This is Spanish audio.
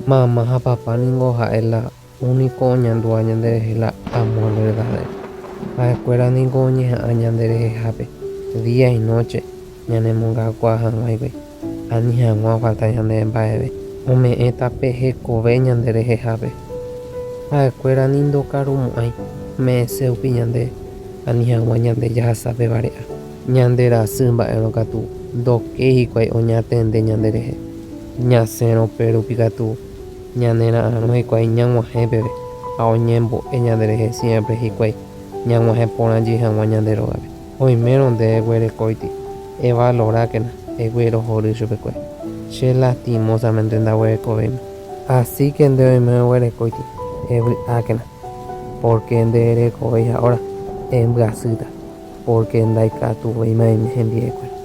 Mamá ha papá ningo ha'e la único oñandua ñanderehe la amor verdadero. Ha'ekuéra ningo oñeha'ã ñanderehehápe día y noche ñanemongagua hag̃uáipe ani hag̃ua falta ñande mba'eve ome'ẽ tape hekove ñanderehehápe. Ha'ekuéra ni ndokarumu'ãi me'ẽséupi ñande ani hag̃ua ñande jahasápe vare'a. Ñanderasy mba'érõ katu ndoke hikuái oñatende ñanderehe. Ñasẽro pérupi katu ñanera'ãrõ hikuái ñag̃uahẽpeve ha oñembo'e ñanderehe siempre hikuái ñag̃uahẽ porãnji hag̃ua ñande rógape. Oimérõ ndéve guerekóiti evalorákena egue rohory chupekuéra. Che lastimosamente ndaguerekovéima. Así que nde oime oguerekóiti evy'ákena porque nderekovéi ha óra embyasýta porque ndaikatuvéima hembi'ekuéra.